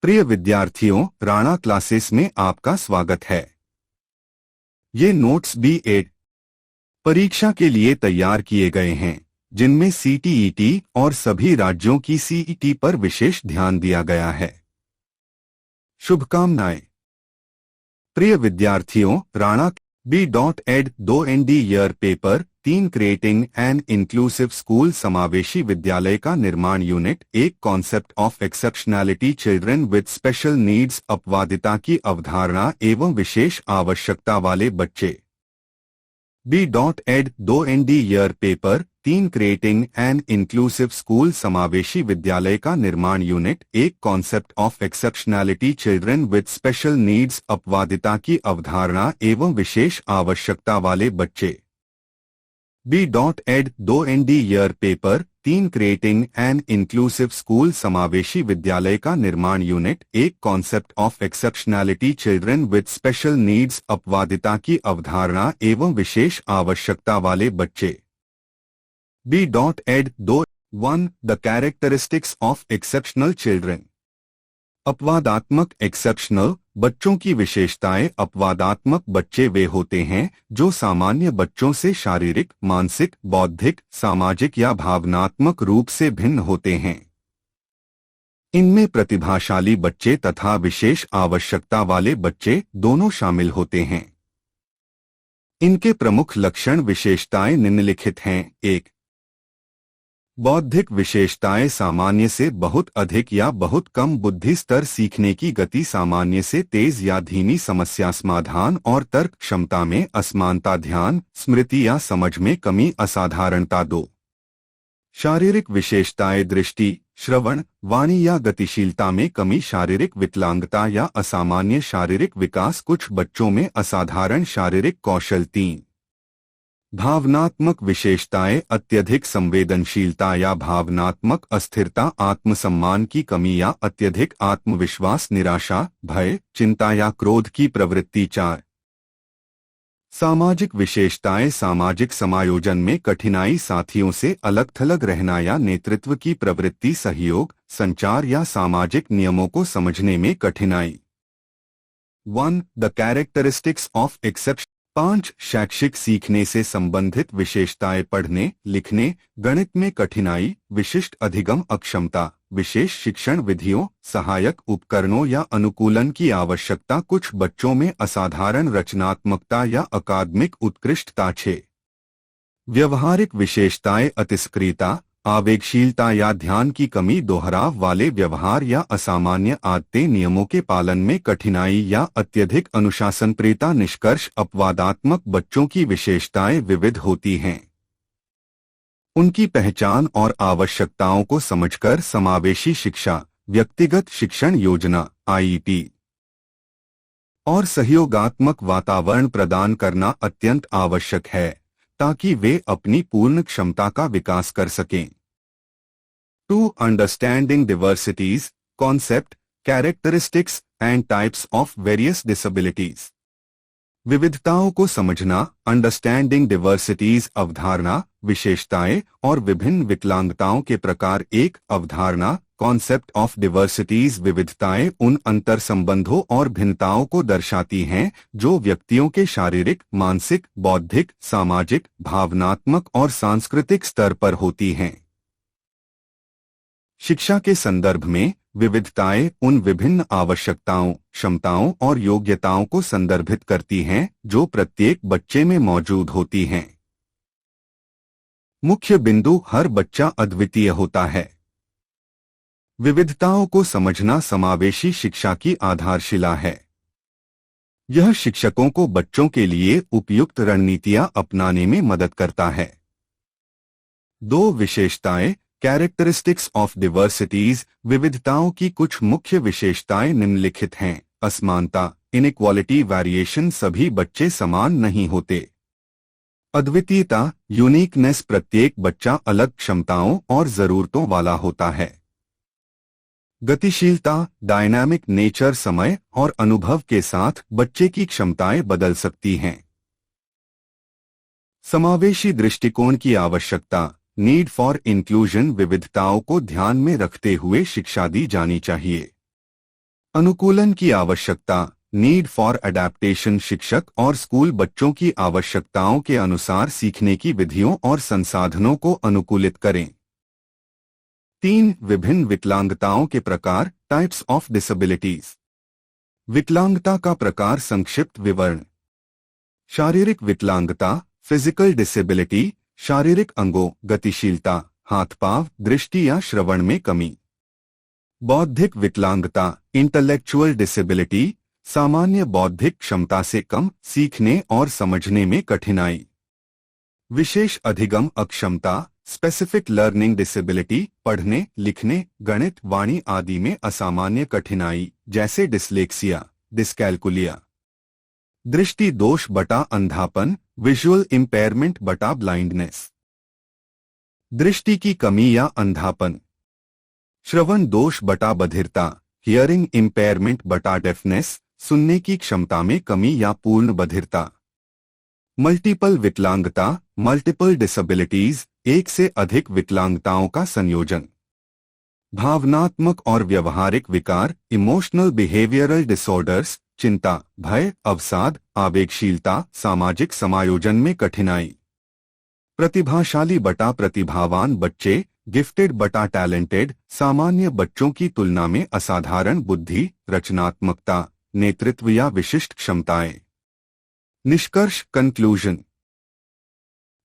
प्रिय विद्यार्थियों, राणा क्लासेस में आपका स्वागत है। ये नोट्स B.Ed परीक्षा के लिए तैयार किए गए हैं, जिनमें CTET और सभी राज्यों की CET पर विशेष ध्यान दिया गया है। शुभकामनाएं। प्रिय विद्यार्थियों, Rana B.Ed 2 ND year paper 3 creating an inclusive school समावेशी विद्यालय का निर्माण unit 1 concept of exceptionality children with special needs अपवादिता की अवधारणा एवं विशेष आवश्यकता वाले बच्चे। B.Ed 2 ND year paper 3 creating an inclusive school समावेशी विद्यालय का निर्माण unit 1 concept of exceptionality children with special needs अपवादिता की अवधारणा एवं विशेष आवश्यकता वाले बच्चे। B.Ed 2 ND year paper 3 creating an inclusive school समावेशी विद्यालय का निर्माण unit 1 concept of exceptionality children with special needs अपवादिता की अवधारणा एवं विशेष आवश्यकता वाले बच्चे। B.Ed 2 1 the characteristics of exceptional children. अपवादात्मक एक्सेप्शनल बच्चों की विशेषताएं। अपवादात्मक बच्चे वे होते हैं जो सामान्य बच्चों से शारीरिक, मानसिक, बौद्धिक, सामाजिक या भावनात्मक रूप से भिन्न होते हैं। इनमें प्रतिभाशाली बच्चे तथा विशेष आवश्यकता वाले बच्चे दोनों शामिल होते हैं। इनके प्रमुख लक्षण विशेषताएं निम्नलिखित हैं। 1 बौद्धिक विशेषताएं सामान्य से बहुत अधिक या बहुत कम बुद्धि स्तर, सीखने की गति सामान्य से तेज या धीमी, समस्या समाधान और तर्क क्षमता में असमानता, ध्यान, स्मृति या समझ में कमी, असाधारणता। 2 शारीरिक विशेषताएं दृष्टि, श्रवण, वाणी या गतिशीलता में कमी, शारीरिक विकलांगता या असामान्य शारीरिक विकास, कुछ बच्चों में असाधारण शारीरिक कौशल। 3 भावनात्मक विशेषताएं अत्यधिक संवेदनशीलता या भावनात्मक अस्थिरता, आत्मसम्मान की कमी या अत्यधिक आत्मविश्वास, निराशा, भय, चिंता या क्रोध की प्रवृत्ति। 4 सामाजिक विशेषताएं सामाजिक समायोजन में कठिनाई, साथियों से अलग थलग रहना या नेतृत्व की प्रवृत्ति, सहयोग, संचार या सामाजिक नियमों को समझने में कठिनाई। 1 द कैरेक्टरिस्टिक्स ऑफ एक्सेप्शन। 5 शैक्षिक सीखने से संबंधित विशेषताएं पढ़ने, लिखने, गणित में कठिनाई, विशिष्ट अधिगम अक्षमता, विशेष शिक्षण विधियों, सहायक उपकरणों या अनुकूलन की आवश्यकता, कुछ बच्चों में असाधारण रचनात्मकता या अकादमिक उत्कृष्टता। 6 व्यवहारिक विशेषताएं अतिसक्रियता, आवेगशीलता या ध्यान की कमी, दोहराव वाले व्यवहार या असामान्य आदतें, नियमों के पालन में कठिनाई या अत्यधिक अनुशासनप्रियता। निष्कर्ष अपवादात्मक बच्चों की विशेषताएं विविध होती हैं। उनकी पहचान और आवश्यकताओं को समझकर समावेशी शिक्षा, व्यक्तिगत शिक्षण योजना IEP और सहयोगात्मक वातावरण प्रदान करना अत्यंत आवश्यक है ताकि वे अपनी पूर्ण क्षमता का विकास कर सकें। 2 understanding diversities, concept, characteristics and types of various disabilities. विविधताओं को समझना, अंडरस्टैंडिंग डिवर्सिटीज अवधारणा, विशेषताएं और विभिन्न विकलांगताओं के प्रकार। 1 अवधारणा, कॉन्सेप्ट ऑफ डिवर्सिटीज। विविधताएं उन अंतर संबंधों और भिन्नताओं को दर्शाती हैं जो व्यक्तियों के शारीरिक, मानसिक, बौद्धिक, सामाजिक, भावनात्मक और सांस्कृतिक स्तर पर होती हैं। शिक्षा के संदर्भ में विविधताएं उन विभिन्न आवश्यकताओं, क्षमताओं और योग्यताओं को संदर्भित करती हैं जो प्रत्येक बच्चे में मौजूद होती हैं। मुख्य बिंदु, हर बच्चा अद्वितीय होता है। विविधताओं को समझना समावेशी शिक्षा की आधारशिला है। यह शिक्षकों को बच्चों के लिए उपयुक्त रणनीतियां अपनाने में मदद करता है। 2 विशेषताएं, कैरेक्टरिस्टिक्स ऑफ डिवर्सिटीज। विविधताओं की कुछ मुख्य विशेषताएं निम्नलिखित हैं। असमानता, इनइक्वालिटी, वेरिएशन, सभी बच्चे समान नहीं होते। अद्वितीयता, यूनिकनेस, प्रत्येक बच्चा अलग क्षमताओं और जरूरतों वाला होता है। गतिशीलता, डायनामिक नेचर, समय और अनुभव के साथ बच्चे की क्षमताएं बदल सकती हैं। समावेशी दृष्टिकोण की आवश्यकता, नीड फॉर इंक्लूजन। विविधताओं को ध्यान में रखते हुए शिक्षा दी जानी चाहिए। अनुकूलन की आवश्यकता, नीड फॉर अडेप्टेशन। शिक्षक और स्कूल बच्चों की आवश्यकताओं के अनुसार सीखने की विधियों और संसाधनों को अनुकूलित करें। 3. विभिन्न विकलांगताओं के प्रकार, टाइप्स ऑफ डिसेबिलिटीज। विकलांगता का प्रकार, संक्षिप्त विवरण। शारीरिक विकलांगता, फिजिकल डिसेबिलिटी, शारीरिक अंगों, गतिशीलता, हाथ पांव, दृष्टि या श्रवण में कमी। बौद्धिक विकलांगता, इंटेलेक्चुअल डिसेबिलिटी, सामान्य बौद्धिक क्षमता से कम, सीखने और समझने में कठिनाई। विशेष अधिगम अक्षमता, स्पेसिफिक लर्निंग डिसेबिलिटी, पढ़ने, लिखने, गणित, वाणी आदि में असामान्य कठिनाई, जैसे डिस्लेक्सिया, डिस्कैल्कुलिया। दृष्टि दोष बटा अंधापन, विजुअल इम्पेयरमेंट बटा ब्लाइंडनेस। दृष्टि की कमी या अंधापन। श्रवण दोष बटा बधिरता, हियरिंग इम्पेयरमेंट बटा डेफनेस, सुनने की क्षमता में कमी या पूर्ण बधिरता। मल्टीपल विकलांगता, मल्टीपल डिसेबिलिटीज, एक से अधिक विकलांगताओं का संयोजन। भावनात्मक और व्यवहारिक विकार, इमोशनल बिहेवियरल डिसऑर्डर्स, चिंता, भय, अवसाद, आवेगशीलता, सामाजिक समायोजन में कठिनाई। प्रतिभाशाली बटा प्रतिभावान बच्चे, गिफ्टेड बटा टैलेंटेड, सामान्य बच्चों की तुलना में असाधारण बुद्धि, रचनात्मकता, नेतृत्व या विशिष्ट क्षमताएं। निष्कर्ष, कंक्लूजन।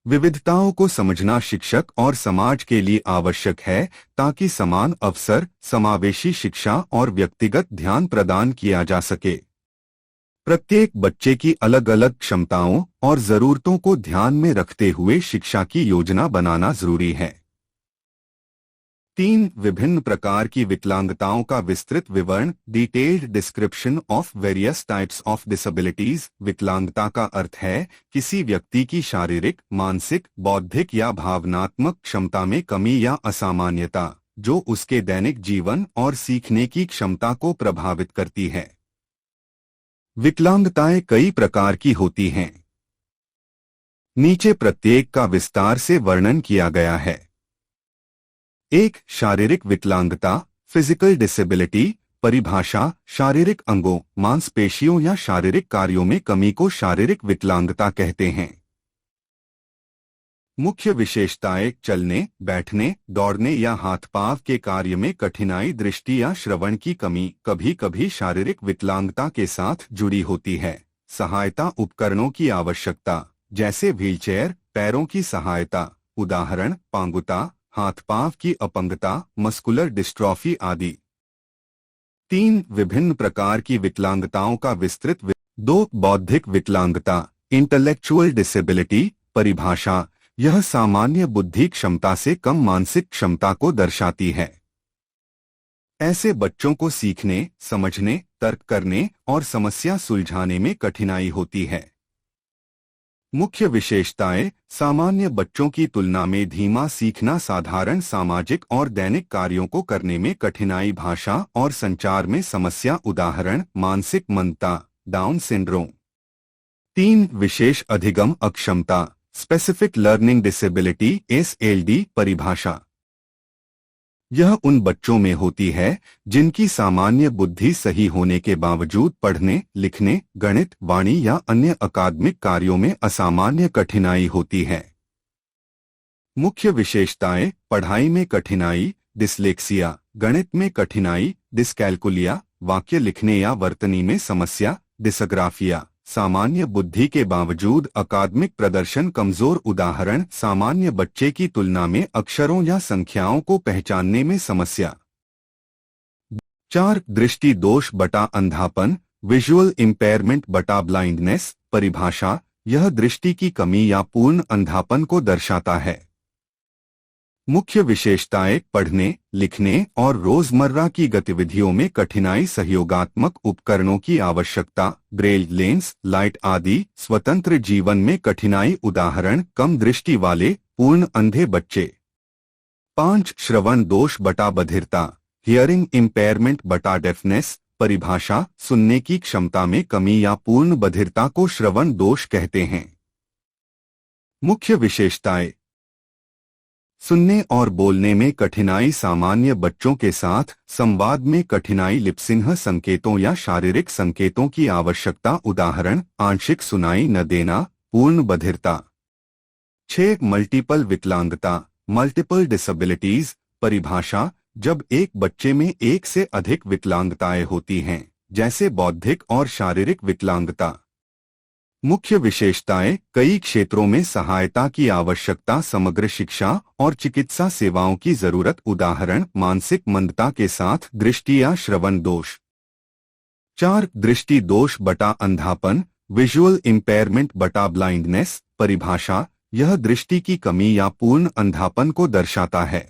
विविधताओं को समझना शिक्षक और समाज के लिए आवश्यक है ताकि समान अवसर, समावेशी शिक्षा और व्यक्तिगत ध्यान प्रदान किया जा सके। प्रत्येक बच्चे की अलग अलग क्षमताओं और जरूरतों को ध्यान में रखते हुए शिक्षा की योजना बनाना जरूरी है। 3. विभिन्न प्रकार की विकलांगताओं का विस्तृत विवरण, detailed description of various types of disabilities. विकलांगता का अर्थ है किसी व्यक्ति की शारीरिक, मानसिक, बौद्धिक या भावनात्मक क्षमता में कमी या असामान्यता, जो उसके दैनिक जीवन और सीखने की क्षमता को प्रभावित करती है। विकलांगताएं कई प्रकार की होती हैं। नीचे प्रत्येक का विस्तार से वर्णन किया गया है। 1. शारीरिक विकलांगता, फिजिकल डिसेबिलिटी। परिभाषा, शारीरिक अंगों, मांसपेशियों या शारीरिक कार्यों में कमी को शारीरिक विकलांगता कहते हैं। मुख्य विशेषताएं, चलने, बैठने, दौड़ने या हाथ पांव के कार्य में कठिनाई, दृष्टि या श्रवण की कमी कभी कभी शारीरिक विकलांगता के साथ जुड़ी होती है। सहायता उपकरणों की आवश्यकता, जैसे व्हीलचेयर, पैरों की सहायता, उदाहरण पांगुता, हाथ पांव की अपंगता, मस्कुलर डिस्ट्रॉफी आदि। 3. विभिन्न प्रकार की विकलांगताओं का विस्तृत 2. बौद्धिक विकलांगता, इंटेलेक्चुअल डिसेबिलिटी। परिभाषा, यह सामान्य बुद्धि क्षमता से कम मानसिक क्षमता को दर्शाती है। ऐसे बच्चों को सीखने, समझने, तर्क करने और समस्या सुलझाने में कठिनाई होती है। मुख्य विशेषताएं, सामान्य बच्चों की तुलना में धीमा सीखना, साधारण सामाजिक और दैनिक कार्यों को करने में कठिनाई, भाषा और संचार में समस्या, उदाहरण मानसिक मंदता, डाउन सिंड्रोम। 3. विशेष अधिगम अक्षमता, स्पेसिफिक लर्निंग डिसेबिलिटी, SLD। परिभाषा, यह उन बच्चों में होती है जिनकी सामान्य बुद्धि सही होने के बावजूद पढ़ने, लिखने, गणित, वाणी या अन्य अकादमिक कार्यों में असामान्य कठिनाई होती है। मुख्य विशेषताएं, पढ़ाई में कठिनाई, डिस्लेक्सिया, गणित में कठिनाई, डिस्कैल्कुलिया, वाक्य लिखने या वर्तनी में समस्या, डिसग्राफिया, सामान्य बुद्धि के बावजूद अकादमिक प्रदर्शन कमजोर, उदाहरण सामान्य बच्चे की तुलना में अक्षरों या संख्याओं को पहचानने में समस्या। 4. दृष्टि दोष बटा अंधापन, विजुअल इम्पेयरमेंट बटा ब्लाइंडनेस। परिभाषा, यह दृष्टि की कमी या पूर्ण अंधापन को दर्शाता है। मुख्य विशेषताएं, पढ़ने, लिखने और रोजमर्रा की गतिविधियों में कठिनाई, सहयोगात्मक उपकरणों की आवश्यकता, ब्रेल, लेंस, लाइट आदि, स्वतंत्र जीवन में कठिनाई, उदाहरण कम दृष्टि वाले, पूर्ण अंधे बच्चे। 5. श्रवण दोष बटा बधिरता, हियरिंग इम्पेयरमेंट बटा डेफनेस। परिभाषा, सुनने की क्षमता में कमी या पूर्ण बधिरता को श्रवण दोष कहते हैं। मुख्य विशेषताएं, सुनने और बोलने में कठिनाई सामान्य बच्चों के साथ संवाद में कठिनाई लिपसिंह संकेतों या शारीरिक संकेतों की आवश्यकता उदाहरण आंशिक सुनाई न देना पूर्ण बधिरता 6 मल्टीपल विकलांगता मल्टीपल डिसेबिलिटीज परिभाषा जब एक बच्चे में एक से अधिक विकलांगताएं होती हैं जैसे बौद्धिक और शारीरिक विकलांगता मुख्य विशेषताएं कई क्षेत्रों में सहायता की आवश्यकता समग्र शिक्षा और चिकित्सा सेवाओं की जरूरत उदाहरण मानसिक मंदता के साथ दृष्टि या श्रवण दोष 4 दृष्टि दोष बटा अंधापन विजुअल इम्पेयरमेंट बटा ब्लाइंडनेस परिभाषा यह दृष्टि की कमी या पूर्ण अंधापन को दर्शाता है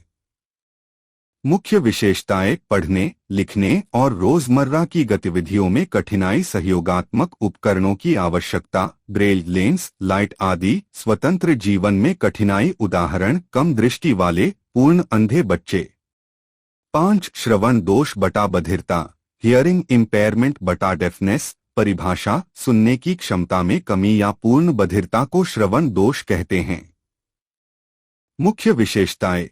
मुख्य विशेषताएं पढ़ने लिखने और रोजमर्रा की गतिविधियों में कठिनाई सहयोगात्मक उपकरणों की आवश्यकता ब्रेल लेंस लाइट आदि स्वतंत्र जीवन में कठिनाई उदाहरण कम दृष्टि वाले पूर्ण अंधे बच्चे 5 श्रवण दोष बटा बधिरता हियरिंग इम्पेयरमेंट बटा डेफनेस परिभाषा सुनने की क्षमता में कमी या पूर्ण बधिरता को श्रवण दोष कहते हैं मुख्य विशेषताएं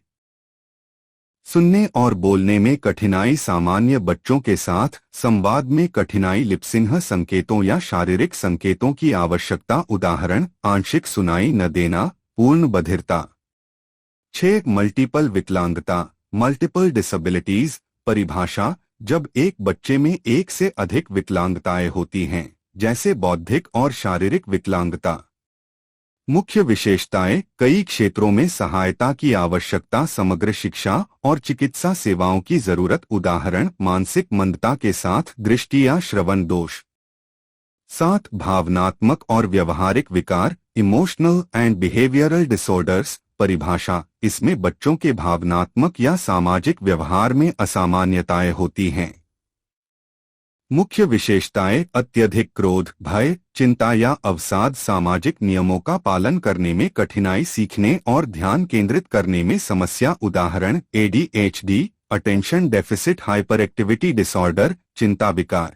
सुनने और बोलने में कठिनाई सामान्य बच्चों के साथ संवाद में कठिनाई लिपसिंह संकेतों या शारीरिक संकेतों की आवश्यकता उदाहरण आंशिक सुनाई न देना पूर्ण बधिरता 6 मल्टीपल विकलांगता मल्टीपल डिसेबिलिटीज परिभाषा जब एक बच्चे में एक से अधिक विकलांगताएं होती हैं जैसे बौद्धिक और शारीरिक विकलांगता मुख्य विशेषताएं कई क्षेत्रों में सहायता की आवश्यकता समग्र शिक्षा और चिकित्सा सेवाओं की जरूरत उदाहरण मानसिक मंदता के साथ दृष्टि या श्रवण दोष 7 भावनात्मक और व्यवहारिक विकार इमोशनल एंड बिहेवियरल डिसऑर्डर्स परिभाषा इसमें बच्चों के भावनात्मक या सामाजिक व्यवहार में असामान्यताएं होती हैं मुख्य विशेषताएं अत्यधिक क्रोध भय चिंता या अवसाद सामाजिक नियमों का पालन करने में कठिनाई सीखने और ध्यान केंद्रित करने में समस्या उदाहरण ADHD attention deficit hyper activity disorder चिंता विकार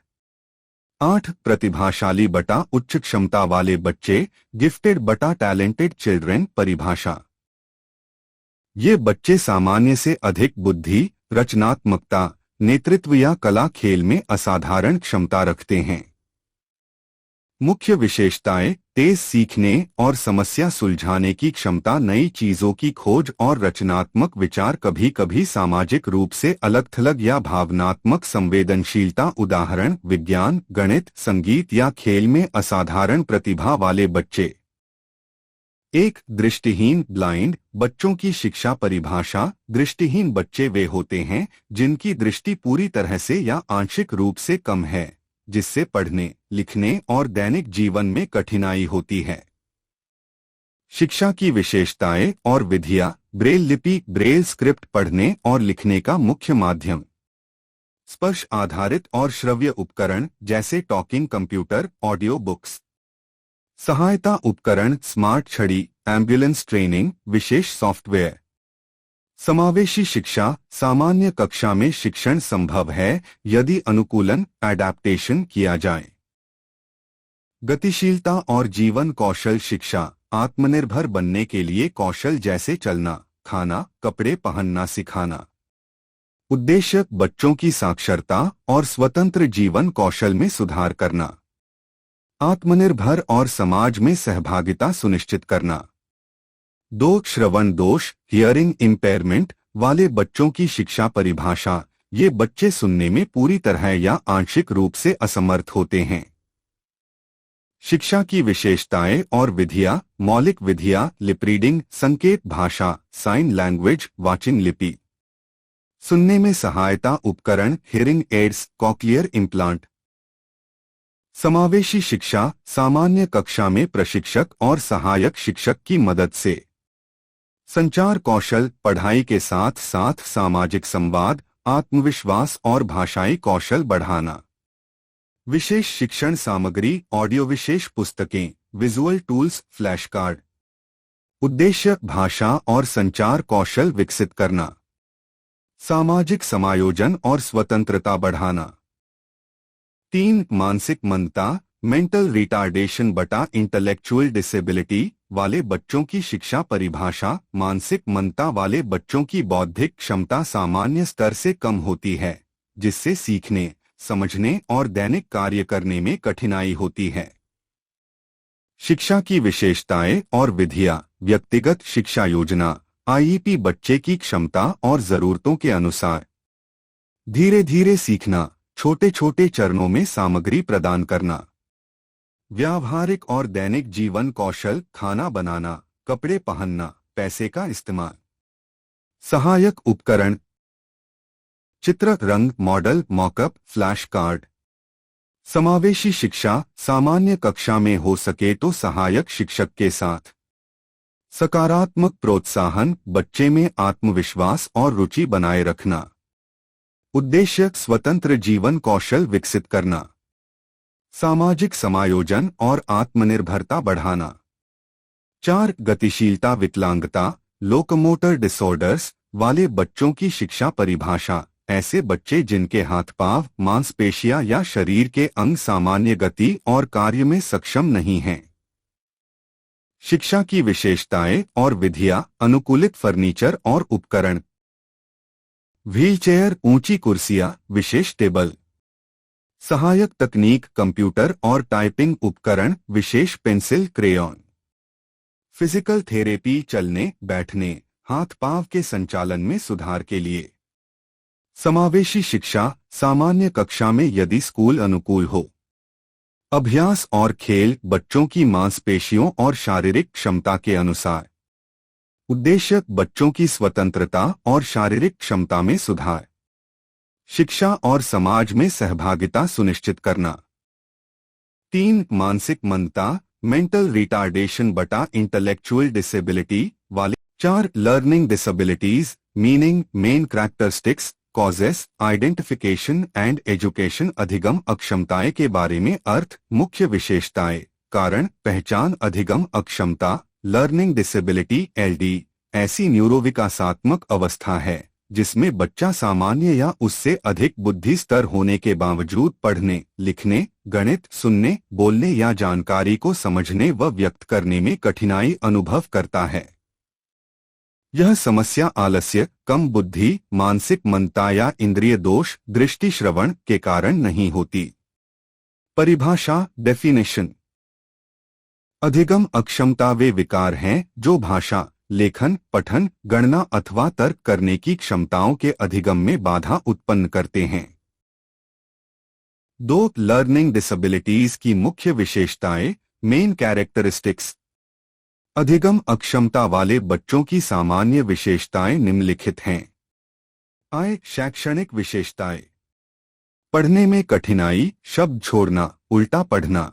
8 प्रतिभाशाली बटा उच्च क्षमता वाले बच्चे गिफ्टेड बटा टैलेंटेड चिल्ड्रेन परिभाषा ये बच्चे सामान्य से अधिक बुद्धि रचनात्मकता नेतृत्व या कला खेल में असाधारण क्षमता रखते हैं मुख्य विशेषताएं तेज सीखने और समस्या सुलझाने की क्षमता नई चीजों की खोज और रचनात्मक विचार कभी कभी सामाजिक रूप से अलग थलग या भावनात्मक संवेदनशीलता उदाहरण विज्ञान गणित संगीत या खेल में असाधारण प्रतिभा वाले बच्चे 1 दृष्टिहीन ब्लाइंड बच्चों की शिक्षा परिभाषा दृष्टिहीन बच्चे वे होते हैं जिनकी दृष्टि पूरी तरह से या आंशिक रूप से कम है जिससे पढ़ने लिखने और दैनिक जीवन में कठिनाई होती है शिक्षा की विशेषताएं और विधियां ब्रेल लिपि ब्रेल स्क्रिप्ट पढ़ने और लिखने का मुख्य माध्यम स्पर्श आधारित और श्रव्य उपकरण जैसे टॉकिंग कंप्यूटर ऑडियो बुक्स सहायता उपकरण स्मार्ट छड़ी एम्बुलेंस ट्रेनिंग विशेष सॉफ्टवेयर समावेशी शिक्षा सामान्य कक्षा में शिक्षण संभव है यदि अनुकूलन एडेप्टेशन किया जाए गतिशीलता और जीवन कौशल शिक्षा आत्मनिर्भर बनने के लिए कौशल जैसे चलना खाना कपड़े पहनना सिखाना उद्देश्य बच्चों की साक्षरता और स्वतंत्र जीवन कौशल में सुधार करना आत्मनिर्भर और समाज में सहभागिता सुनिश्चित करना 2 श्रवण दोष हियरिंग इम्पेयरमेंट वाले बच्चों की शिक्षा परिभाषा ये बच्चे सुनने में पूरी तरह या आंशिक रूप से असमर्थ होते हैं शिक्षा की विशेषताएं और विधियां मौलिक विधियां लिप रीडिंग संकेत भाषा साइन लैंग्वेज वाचिंग लिपि सुनने में सहायता उपकरण हियरिंग एड्स कॉक्लियर इम्प्लांट समावेशी शिक्षा सामान्य कक्षा में प्रशिक्षक और सहायक शिक्षक की मदद से संचार कौशल पढ़ाई के साथ साथ सामाजिक संवाद आत्मविश्वास और भाषाई कौशल बढ़ाना विशेष शिक्षण सामग्री ऑडियो विशेष पुस्तकें विजुअल टूल्स फ्लैश कार्ड उद्देश्य भाषा और संचार कौशल विकसित करना सामाजिक समायोजन और स्वतंत्रता बढ़ाना 3 मानसिक मंदता मेंटल रिटार्डेशन बटा इंटेलेक्चुअल डिसेबिलिटी वाले बच्चों की शिक्षा परिभाषा। मानसिक मंदता वाले बच्चों की बौद्धिक क्षमता सामान्य स्तर से कम होती है, जिससे सीखने, समझने और दैनिक कार्य करने में कठिनाई होती है। शिक्षा की विशेषताएं और विधियां। व्यक्तिगत शिक्षा योजना आईईपी बच्चे की क्षमता और जरूरतों के अनुसार धीरे धीरे सीखना, छोटे छोटे चरणों में सामग्री प्रदान करना। व्यावहारिक और दैनिक जीवन कौशल, खाना बनाना, कपड़े पहनना, पैसे का इस्तेमाल। सहायक उपकरण, चित्र, रंग, मॉडल, मॉकअप, फ्लैश कार्ड। समावेशी शिक्षा सामान्य कक्षा में हो सके तो सहायक शिक्षक के साथ। सकारात्मक प्रोत्साहन, बच्चे में आत्मविश्वास और रुचि बनाए रखना। उद्देश्य, स्वतंत्र जीवन कौशल विकसित करना। सामाजिक समायोजन और आत्मनिर्भरता बढ़ाना। 4. गतिशीलता विकलांगता, लोकोमोटर डिसऑर्डर्स वाले बच्चों की शिक्षा परिभाषा। ऐसे बच्चे जिनके हाथ पांव, मांसपेशियां या शरीर के अंग सामान्य गति और कार्य में सक्षम नहीं हैं। शिक्षा की विशेषताएं और विधियां। अनुकूलित फर्नीचर और उपकरण, व्हीलचेयर, ऊंची कुर्सियां, विशेष टेबल। सहायक तकनीक, कंप्यूटर और टाइपिंग उपकरण, विशेष पेंसिल, क्रेयॉन। फिजिकल थेरेपी, चलने, बैठने, हाथ पांव के संचालन में सुधार के लिए। समावेशी शिक्षा सामान्य कक्षा में यदि स्कूल अनुकूल हो। अभ्यास और खेल, बच्चों की मांसपेशियों और शारीरिक क्षमता के अनुसार। उद्देश्य, बच्चों की स्वतंत्रता और शारीरिक क्षमता में सुधार। शिक्षा और समाज में सहभागिता सुनिश्चित करना। 3. मानसिक मंदता, मेंटल रिटार्डेशन बटा इंटेलेक्चुअल डिसेबिलिटी वाले। 4. Learning disabilities, meaning, main characteristics, causes, identification and education. अधिगम अक्षमताएं के बारे में अर्थ, मुख्य विशेषताएं, कारण, पहचान। अधिगम अक्षमता, लर्निंग डिसेबिलिटी एलडी, ऐसी न्यूरोविकासात्मक अवस्था है जिसमें बच्चा सामान्य या उससे अधिक बुद्धि स्तर होने के बावजूद पढ़ने, लिखने, गणित, सुनने, बोलने या जानकारी को समझने व व्यक्त करने में कठिनाई अनुभव करता है। यह समस्या आलस्य, कम बुद्धि, मानसिक मंदता या इंद्रिय दोष, दृष्टि श्रवण के कारण नहीं होती। परिभाषा, डेफिनेशन। अधिगम अक्षमता वे विकार हैं जो भाषा, लेखन, पठन, गणना अथवा तर्क करने की क्षमताओं के अधिगम में बाधा उत्पन्न करते हैं। 2. लर्निंग डिसेबिलिटीज की मुख्य विशेषताएं, मेन कैरेक्टरिस्टिक्स। अधिगम अक्षमता वाले बच्चों की सामान्य विशेषताएं निम्नलिखित हैं। शैक्षणिक विशेषताएं। पढ़ने में कठिनाई, शब्द छोड़ना, उल्टा पढ़ना।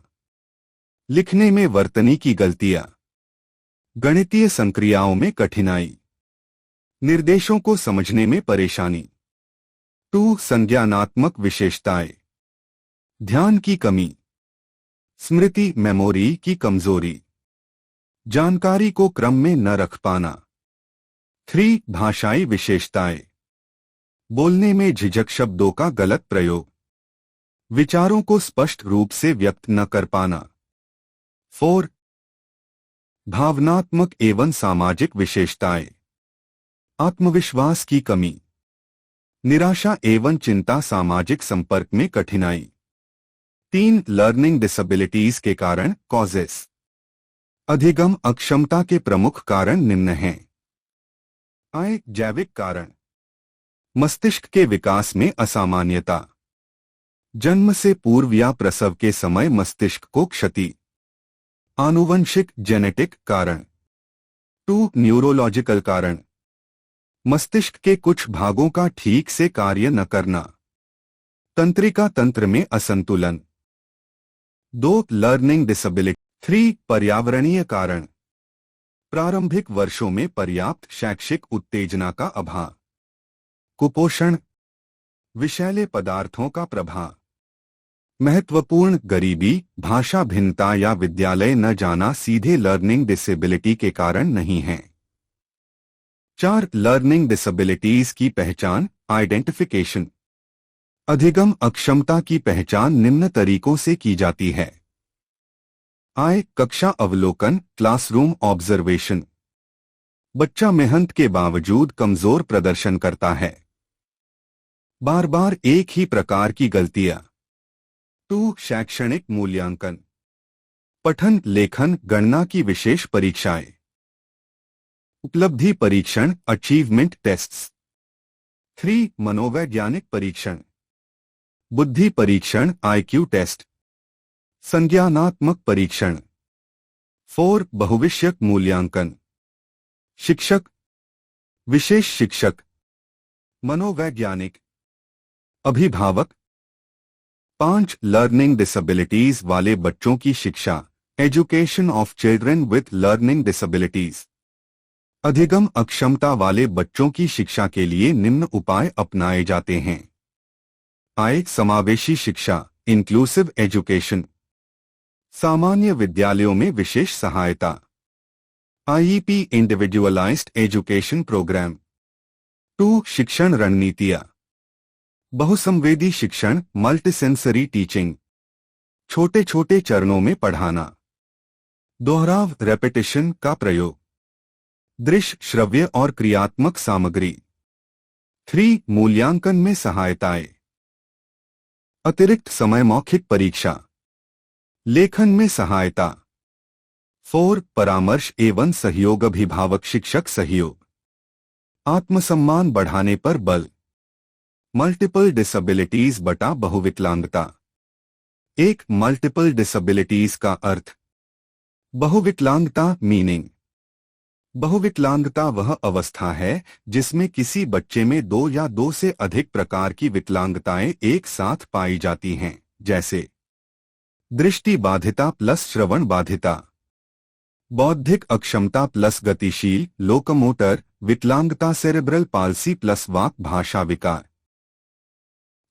लिखने में वर्तनी गलतियां। गणितीय संक्रियाओं में कठिनाई। निर्देशों को समझने में परेशानी। 2. संज्ञानात्मक विशेषताएं। ध्यान की कमी, स्मृति, मेमोरी की कमजोरी, जानकारी को क्रम में न रख पाना। 3. भाषाई विशेषताएं। बोलने में झिझक, शब्दों का गलत प्रयोग, विचारों को स्पष्ट रूप से व्यक्त न कर पाना। 4. भावनात्मक एवं सामाजिक विशेषताएं। आत्मविश्वास की कमी, निराशा एवं चिंता, सामाजिक संपर्क में कठिनाई। 3. लर्निंग डिसेबिलिटीज के कारण, कॉजेस। अधिगम अक्षमता के प्रमुख कारण निम्न हैं। जैविक कारण, मस्तिष्क के विकास में असामान्यता, जन्म से पूर्व या प्रसव के समय मस्तिष्क को क्षति। आनुवंशिक, जेनेटिक कारण। 2. न्यूरोलॉजिकल कारण, मस्तिष्क के कुछ भागों का ठीक से कार्य न करना, तंत्रिका तंत्र में असंतुलन। 2. Learning disability. 3. पर्यावरणीय कारण, प्रारंभिक वर्षों में पर्याप्त शैक्षिक उत्तेजना का अभाव, कुपोषण, विषैले पदार्थों का प्रभाव। महत्वपूर्ण, गरीबी, भाषा भिन्नता या विद्यालय न जाना सीधे लर्निंग डिसेबिलिटी के कारण नहीं है। 4. लर्निंग डिसेबिलिटीज की पहचान, आइडेंटिफिकेशन। अधिगम अक्षमता की पहचान निम्न तरीकों से की जाती है। आय कक्षा अवलोकन क्लासरूम ऑब्जर्वेशन। बच्चा मेहनत के बावजूद कमजोर प्रदर्शन करता है। बार बार एक ही प्रकार की गलतियां। 2 शैक्षणिक मूल्यांकन पठन लेखन गणना की विशेष परीक्षाएं। उपलब्धि परीक्षण अचीवमेंट टेस्ट्स। 3 मनोवैज्ञानिक परीक्षण बुद्धि परीक्षण आईक्यू टेस्ट। संज्ञानात्मक परीक्षण। 4 बहुविषयक मूल्यांकन शिक्षक विशेष शिक्षक मनोवैज्ञानिक अभिभावक। 5 लर्निंग डिसेबिलिटीज वाले बच्चों की शिक्षा education of children with learning disabilities. अधिगम अक्षमता वाले बच्चों की शिक्षा के लिए निम्न उपाय अपनाए जाते हैं। आय समावेशी शिक्षा इंक्लूसिव एजुकेशन। सामान्य विद्यालयों में विशेष सहायता आईईपी इंडिविजुअलाइज्ड एजुकेशन प्रोग्राम। 2 शिक्षण रणनीतियां बहुसंवेदी शिक्षण मल्टीसेंसरी टीचिंग। छोटे छोटे चरणों में पढ़ाना। दोहराव रेपिटेशन का प्रयोग। दृश्य श्रव्य और क्रियात्मक सामग्री। 3 मूल्यांकन में सहायताएं अतिरिक्त समय मौखिक परीक्षा लेखन में सहायता। 4 परामर्श एवं सहयोग अभिभावक शिक्षक सहयोग। आत्मसम्मान बढ़ाने पर बल। मल्टीपल डिसेबिलिटीज बटा बहुविकलांगता। 1 मल्टीपल डिसेबिलिटीज का अर्थ बहुविकलांगता मीनिंग। बहुविकलांगता वह अवस्था है जिसमें किसी बच्चे में 2 या 2 से अधिक प्रकार की विकलांगताएं एक साथ पाई जाती हैं, जैसे दृष्टि बाधिता प्लस श्रवण बाधिता, बौद्धिक अक्षमता प्लस गतिशील लोकोमोटर विकलांगता, सेरेब्रल पाल्सी प्लस वाक भाषा विकार।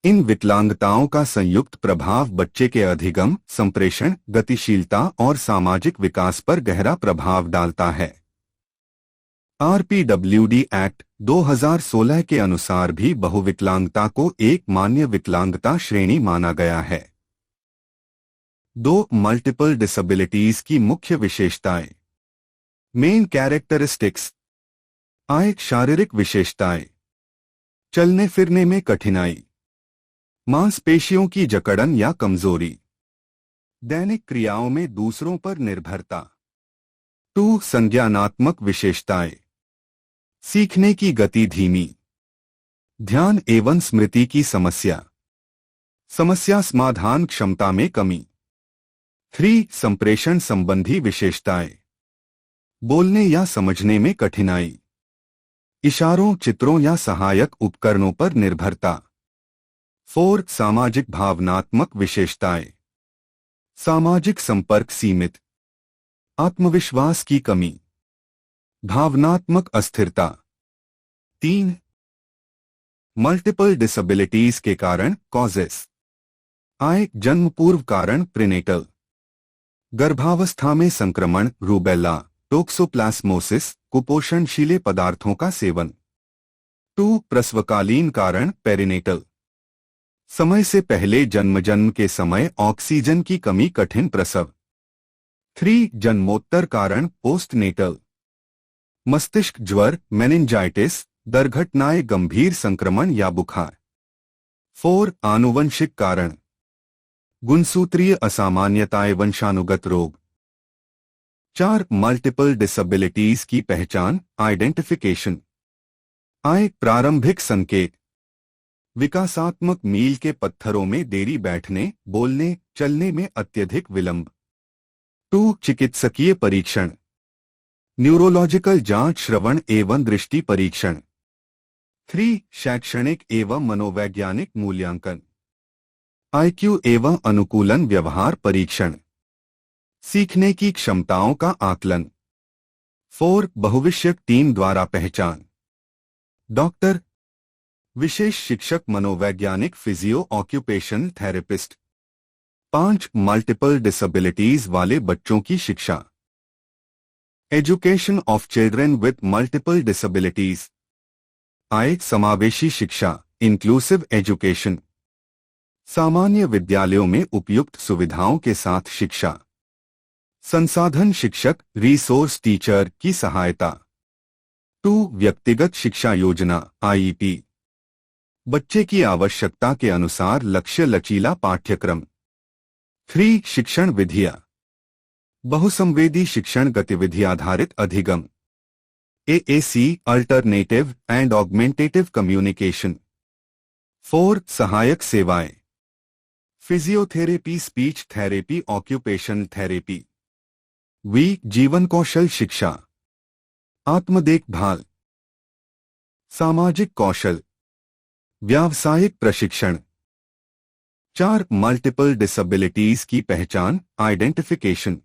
इन विकलांगताओं का संयुक्त प्रभाव बच्चे के अधिगम, संप्रेषण, गतिशीलता और सामाजिक विकास पर गहरा प्रभाव डालता है। आरपीडब्ल्यूडी एक्ट 2016 के अनुसार भी बहुविकलांगता को एक मान्य विकलांगता श्रेणी माना गया है। 2 मल्टीपल डिसेबिलिटीज की मुख्य विशेषताएं मेन कैरेक्टरिस्टिक्स। आय शारीरिक विशेषताएं चलने फिरने में कठिनाई, मांसपेशियों की जकड़न या कमजोरी, दैनिक क्रियाओं में दूसरों पर निर्भरता। 2 संज्ञानात्मक विशेषताएं सीखने की गति धीमी, ध्यान एवं स्मृति की समस्या, समस्या समाधान क्षमता में कमी। 3 संप्रेषण संबंधी विशेषताएं बोलने या समझने में कठिनाई, इशारों चित्रों या सहायक उपकरणों पर निर्भरता। 4 सामाजिक भावनात्मक विशेषताएं सामाजिक संपर्क सीमित, आत्मविश्वास की कमी, भावनात्मक अस्थिरता। 3 मल्टीपल डिसेबिलिटीज के कारण कॉजेस। आय जन्म पूर्व कारण प्रीनेटल, गर्भावस्था में संक्रमण रूबेला टोक्सोप्लाज्मोसिस कुपोषणशील पदार्थों का सेवन। 2 प्रसवकालीन कारण पेरिनेटल, समय से पहले जन्म के समय ऑक्सीजन की कमी कठिन प्रसव। 3 जन्मोत्तर कारण पोस्टनेटल, मस्तिष्क ज्वर मेनिंजाइटिस दुर्घटनाएं गंभीर संक्रमण या बुखार। 4 आनुवंशिक कारण गुणसूत्रीय असामान्यताएं वंशानुगत रोग। 4 मल्टीपल डिसेबिलिटीज की पहचान आइडेंटिफिकेशन। आय प्रारंभिक संकेत विकासात्मक मील के पत्थरों में देरी, बैठने बोलने चलने में अत्यधिक विलंब। 2 चिकित्सकीय परीक्षण न्यूरोलॉजिकल जांच श्रवण एवं दृष्टि परीक्षण। 3 शैक्षणिक एवं मनोवैज्ञानिक मूल्यांकन आईक्यू एवं अनुकूलन व्यवहार परीक्षण सीखने की क्षमताओं का आकलन। 4 बहुविषयक टीम द्वारा पहचान डॉक्टर विशेष शिक्षक मनोवैज्ञानिक physio occupational therapist. 5 multiple disabilities वाले बच्चों की शिक्षा education of children with multiple disabilities. आय समावेशी शिक्षा इंक्लूसिव एजुकेशन सामान्य विद्यालयों में उपयुक्त सुविधाओं के साथ शिक्षा। संसाधन शिक्षक रिसोर्स टीचर की सहायता। 2 व्यक्तिगत शिक्षा योजना आईईपी, बच्चे की आवश्यकता के अनुसार लक्ष्य लचीला पाठ्यक्रम। 3 शिक्षण विधियां, बहुसंवेदी शिक्षण गतिविधि आधारित अधिगम AAC alternative and augmentative communication. 4 सहायक सेवाएं, physiotherapy, speech therapy, occupational therapy. V जीवन कौशल शिक्षा, आत्म देखभाल, सामाजिक कौशल, व्यावसायिक प्रशिक्षण। 4 मल्टीपल डिसेबिलिटीज की पहचान identification.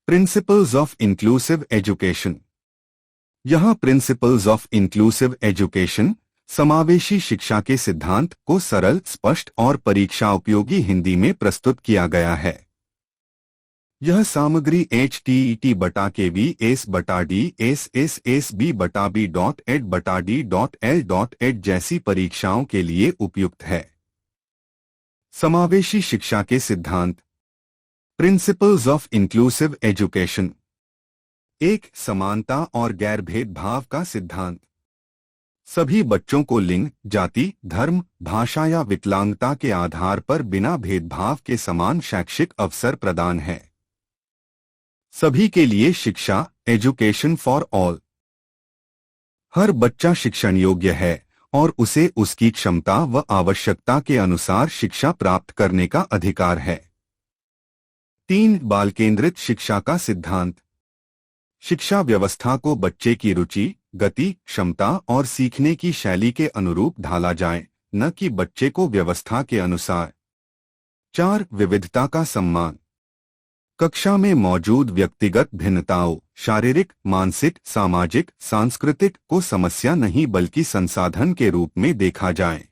Principles of inclusive education, यहां प्रिंसिपल्स ऑफ इंक्लूसिव एजुकेशन समावेशी शिक्षा के सिद्धांत को सरल, स्पष्ट और परीक्षा उपयोगी हिंदी में प्रस्तुत किया गया है। यह सामग्री http://DSSSB/B.ED.L.Ed जैसी परीक्षाओं के लिए उपयुक्त है। समावेशी शिक्षा के सिद्धांत, प्रिंसिपल्स ऑफ इंक्लूसिव एजुकेशन। 1 समानता और गैर भेदभाव का सिद्धांत, सभी बच्चों को लिंग, जाति, धर्म, भाषा या विकलांगता के आधार पर बिना भेदभाव के समान शैक्षिक अवसर प्रदान है। सभी के लिए शिक्षा, एजुकेशन फॉर ऑल। हर बच्चा शिक्षण योग्य है और उसे उसकी क्षमता व आवश्यकता के अनुसार शिक्षा प्राप्त करने का अधिकार है। 3 बाल केंद्रित शिक्षा का सिद्धांत, शिक्षा व्यवस्था को बच्चे की रुचि, गति, क्षमता और सीखने की शैली के अनुरूप ढाला जाए, न कि बच्चे को व्यवस्था के अनुसार। 4 विविधता का सम्मान, कक्षा में मौजूद व्यक्तिगत भिन्नताओं, शारीरिक, मानसिक, सामाजिक, सांस्कृतिक को समस्या नहीं बल्कि संसाधन के रूप में देखा जाए।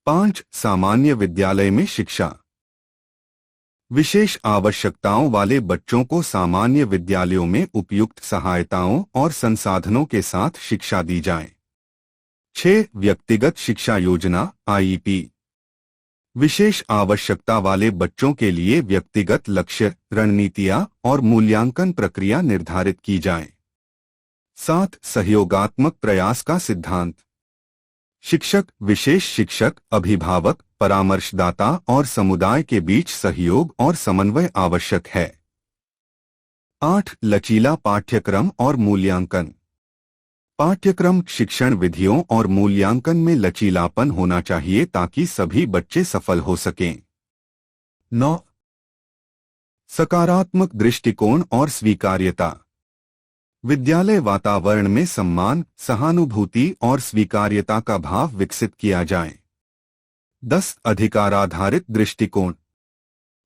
5 सामान्य विद्यालय में शिक्षा, विशेष आवश्यकताओं वाले बच्चों को सामान्य विद्यालयों में उपयुक्त सहायताओं और संसाधनों के साथ शिक्षा दी जाए। 6 व्यक्तिगत शिक्षा योजना आईईपी, विशेष आवश्यकता वाले बच्चों के लिए व्यक्तिगत लक्ष्य, रणनीतियां और मूल्यांकन प्रक्रिया निर्धारित की जाए। 7 सहयोगात्मक प्रयास का सिद्धांत, शिक्षक, विशेष शिक्षक, अभिभावक, परामर्शदाता और समुदाय के बीच सहयोग और समन्वय आवश्यक है। 8 लचीला पाठ्यक्रम और मूल्यांकन, पाठ्यक्रम, शिक्षण विधियों और मूल्यांकन में लचीलापन होना चाहिए ताकि सभी बच्चे सफल हो सकें। 9 सकारात्मक दृष्टिकोण और स्वीकार्यता, विद्यालय वातावरण में सम्मान, सहानुभूति और स्वीकार्यता का भाव विकसित किया जाए। 10 अधिकाराधारित दृष्टिकोण,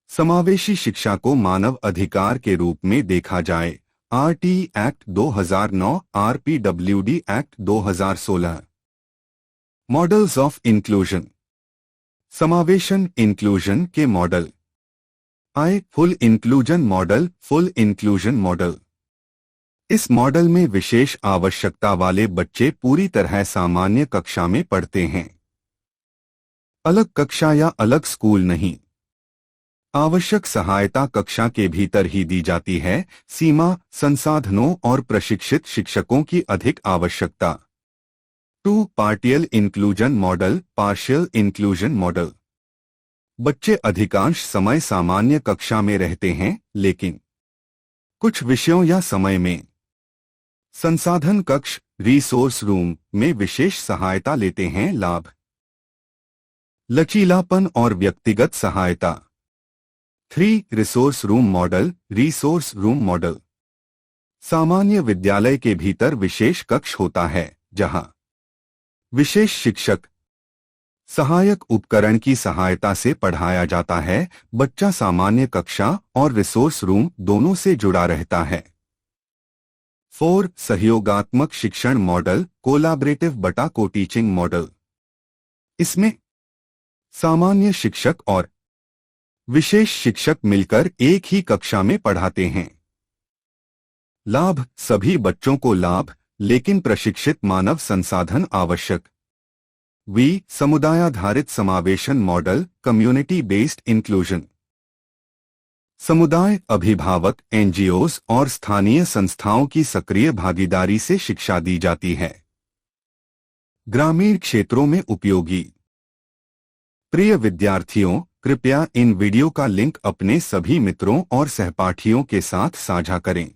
समावेशी शिक्षा को मानव अधिकार के रूप में देखा जाए, RT act 2009, RPWD act 2016। Models of inclusion, समावेशन इंक्लूजन के model. Full inclusion model, full inclusion model. इस मॉडल में विशेष आवश्यकता वाले बच्चे पूरी तरह सामान्य कक्षा में पढ़ते हैं, अलग कक्षा या अलग स्कूल नहीं। आवश्यक सहायता कक्षा के भीतर ही दी जाती है, सीमा, संसाधनों और प्रशिक्षित शिक्षकों की अधिक आवश्यकता। 2 partial inclusion model, partial inclusion model. बच्चे अधिकांश समय सामान्य कक्षा में रहते हैं, लेकिन कुछ विषयों या समय में संसाधन कक्ष, रिसोर्स रूम में विशेष सहायता लेते हैं। लाभ, लचीलापन और व्यक्तिगत सहायता। 3 resource room model, resource room model. सामान्य विद्यालय के भीतर विशेष कक्ष होता है जहां विशेष शिक्षक, सहायक उपकरण की सहायता से पढ़ाया जाता है। बच्चा सामान्य कक्षा और रिसोर्स रूम दोनों से जुड़ा रहता है। 4 सहयोगात्मक शिक्षण मॉडल, कोलैबोरेटिव बटा को टीचिंग मॉडल। इसमें सामान्य शिक्षक और विशेष शिक्षक मिलकर एक ही कक्षा में पढ़ाते हैं। लाभ, सभी बच्चों को लाभ, लेकिन प्रशिक्षित मानव संसाधन आवश्यक। समुदायाधारित समावेशन मॉडल, कम्युनिटी बेस्ड इंक्लूजन। समुदाय, अभिभावक, एनजीओज और स्थानीय संस्थाओं की सक्रिय भागीदारी से शिक्षा दी जाती है। ग्रामीण क्षेत्रों में उपयोगी। प्रिय विद्यार्थियों, कृपया इन वीडियो का लिंक अपने सभी मित्रों और सहपाठियों के साथ साझा करें।